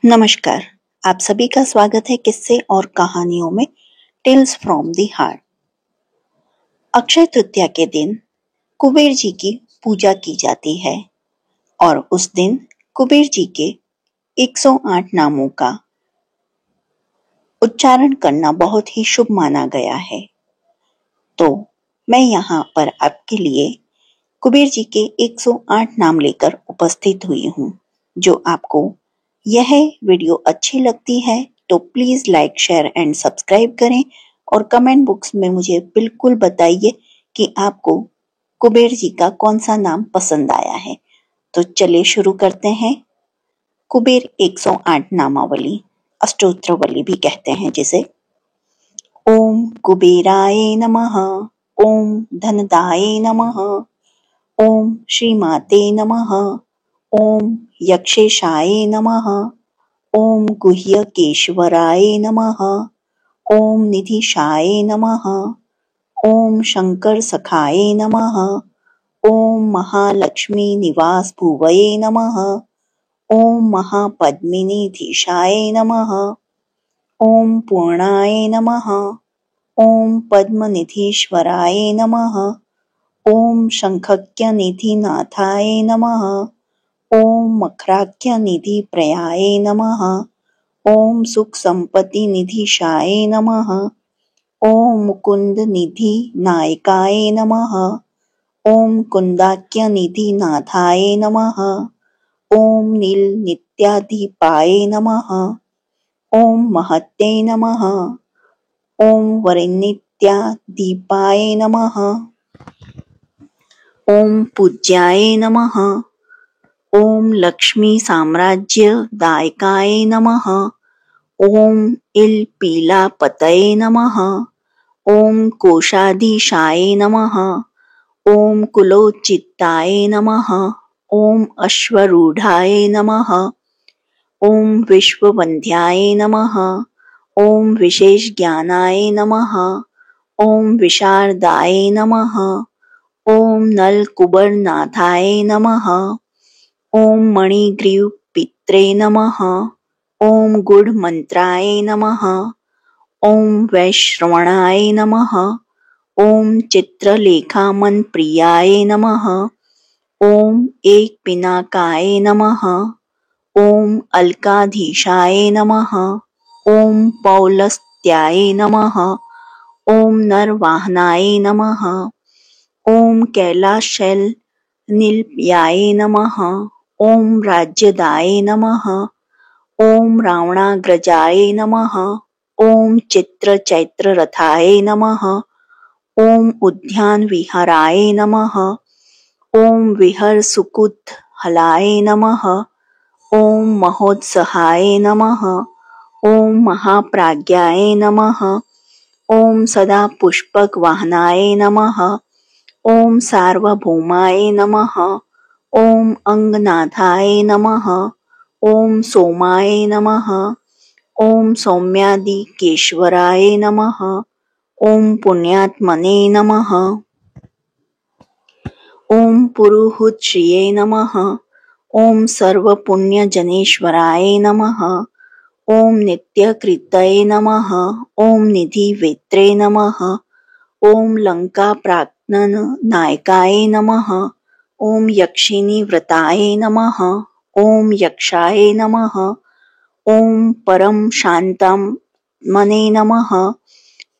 नमस्कार, आप सभी का स्वागत है किस्से और कहानियों में tales from the heart. Akshaya Tritiya के दिन कुबेर जी की पूजा की जाती है और उस दिन कुबेर जी के 108 नामों का उच्चारण करना बहुत ही शुभ माना गया है। तो मैं यहाँ पर आपके लिए कुबेर जी के 108 नाम लेकर उपस्थित हुई हूँ। जो आपको यह वीडियो अच्छी लगती है तो please like, share and subscribe करें और कमेंट बॉक्स में मुझे बिल्कुल बताइए कि आपको कुबेर जी का कौन सा नाम पसंद आया है। तो चलिए शुरू करते हैं। कुबेर 108 नामावली, अष्टोत्तरवली भी कहते हैं जिसे। ओम कुबेराय नमः, ओम धनदाय नमः, ओम श्रीमाते नमः, ओम यक्षेशाय नमः, ओम गुह्यकेश्वराय नमः, ओम निधिशाय नमः, ओम शंकर सखाय नमः, ओम महालक्ष्मी निवास भुवये नमः, ओम महापद्मिनीधीशाय नमः, ओम पूर्णाय नमः, ओम पद्मनिधीश्वराय नमः, ओम शंखज्ञनिधिनाथाय नमः, ओम मखराख्यनिधिप्रयाय नमः, ओम सुख संपत्ति निधिशाय नमः, ओम मुकुंद निधि नायकाय नमः, ओम कुंदाख्य निधि नाथाय नमः, ओम नील नित्याधिपाय नमः, ओम महत्ते नमः, ओम वरिनित्याधिपाय नमः, ओम पूज्याय नमः, ओम लक्ष्मी साम्राज्य दायकाय नमः, ओम इलपीलापतये नमः, ओम कोशाधीशाय नमः, ओम कुलोचित्ताय नमः, ओम अश्वरूढ़ाय नमः, ओम विश्ववंध्याय नमः, ओम विशेष ज्ञानाय नमः, ओम विशारदाय नमः, ओम नलकुबरनाथाय नमः, ओम मणिग्रीव पित्रे नमः, ओम गुढ़ मंत्राय नमः, ओम वैश्रवणाय नमः, ओम चित्रलेखामन प्रियाय नमः, ओम एक पिनाकाय नमः, ओम अलकाधीशाय नमः, ओम पौलस्त्याय नमः, ओम नरवाहनाय नमः, ओम कैलाशैल नीलयाय नमः, ओम राज्यदाय नमः, ओम रावणाग्रजाय नमः, ओम चित्र चैत्र रथाय नमः, ओम उद्यान विहाराय नमः, ओम विहर सुकुत हलाय नमः, ओम महोत्सहाय नमः, ओम महाप्राज्ञाय नमः, ओम सदा पुष्पक वाहनाय नमः, ओम सार्वभौमाय नमः, ओम अंगनाथाय नमः, ओम सोमाय नमः, ओम सौम्यादिकेश्वराय नमः, ओम पुण्यात्मने नमः, ओम पुरुहूतश्रिये नमः, ओम सर्वपुण्यजनेश्वराय नमः, ओम नित्यकृतये नमः, ओम निधिवेत्रे नमः, ओम लंकाप्राक्तन नायकाय नमः, ओम यक्षिणी व्रताय नमः, ओम यक्षाय नमः, ओम परम शांतमने नमः,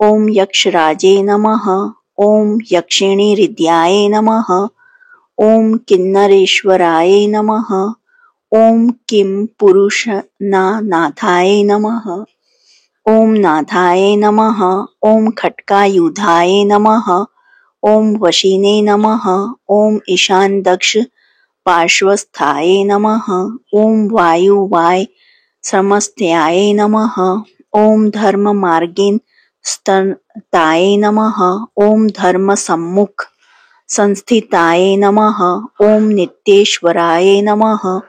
ओम यक्षराजे नमः, ओम यक्षिणी हृदयाय नमः, ओम किन्नरेश्वराय नमः, ओम किम पुरुषनाथाय नमः, ओम नाथाय नमः, ओम खट्कायुधाय नमः, ओम वशिने नमः, ओम ईशान दक्ष पार्श्वस्थाय नमः, ओम वायुवाय समस्त्याय नमः, ओम धर्म मार्गिन स्तनताय नमः, ओम धर्म सम्मुख संस्थिताय नमः, ओम नित्येश्वराय नमः,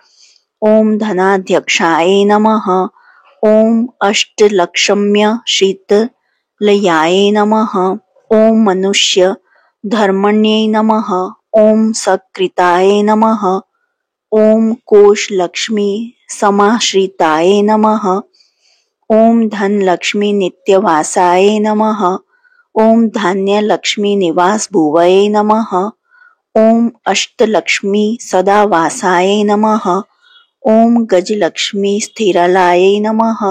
ओम धनाध्यक्षाय नमः, ओम अष्टलक्ष्म्य शीतलयाय नमः, ओम मनुष्य धर्मण्ये नमः, ओम सकृताय नमः, ओम कोश लक्ष्मी समाश्रिताय नमः। ओम धन लक्ष्मी नित्यवासाय नमः। ओम धान्य लक्ष्मी निवास भुवये नमः। ओम अष्टलक्ष्मी सदा वासाय नमः। ओम गजलक्ष्मी स्थिरलाय नमः।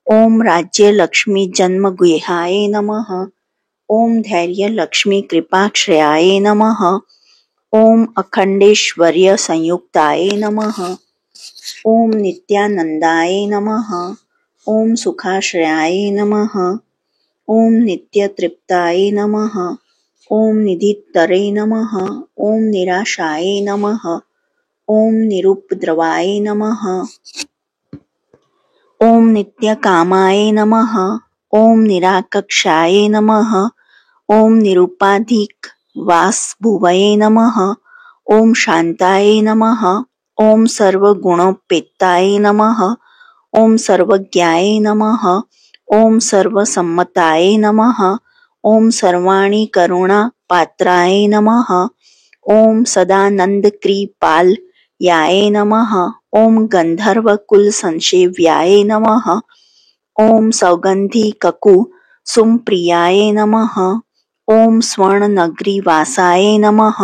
ओम राज्य लक्ष्मी जन्म गुहाय नमः। ओम धैर्य लक्ष्मी कृपाश्रयाय नमः। ओम अखंडेश्वर्य संयुक्ताय नमः। ओम नित्यानंदाय नमः। ओम सुखाश्रयाय नमः। ओम नित्य तृप्ताय नमः। ओम निधितरे नमः। ओम निराशाय नमः। ओम निरुपद्रवाय नमः। ओम नित्य कामाय नमः। ओम निराकक्षाय नमः। ओम निरुपाधिक वास भुवये नमः। ओम शांताय नमः। ओम सर्वगुणोपेताय नमः। ओम सर्वज्ञाय नमः। ओम सर्वसम्मताय नमः। ओम सर्वाणि करुणा पात्राय नमः। ओम सदानंद कृपाल याय नमः। ओम गंधर्व कुल संसेव्याय नमः। ओम सौगंधी ककु सुमप्रियाय नमः। ओम स्वर्ण नगरी वासाय नमः।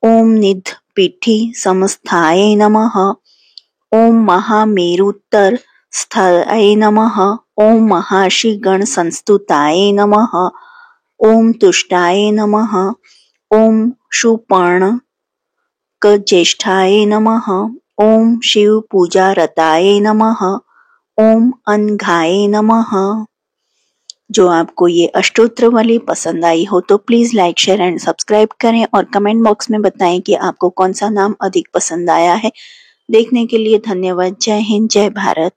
ओम निध पीठी समस्थाय नमः। ओम महामेरुत्तर स्थलाय नमः। ओम महर्षि गण संस्तुताय नमः। ओम तुष्टाय नमः। ओम सुपर्ण ज्येष्ठाय नमः। ओम शिव पूजा रताय नमः। ओम अनघाय नमः। जो आपको ये अष्टोत्र वाली पसंद आई हो तो please like share and subscribe करें और कमेंट बॉक्स में बताएं कि आपको कौन सा नाम अधिक पसंद आया है। देखने के लिए धन्यवाद। जय हिंद, जय भारत।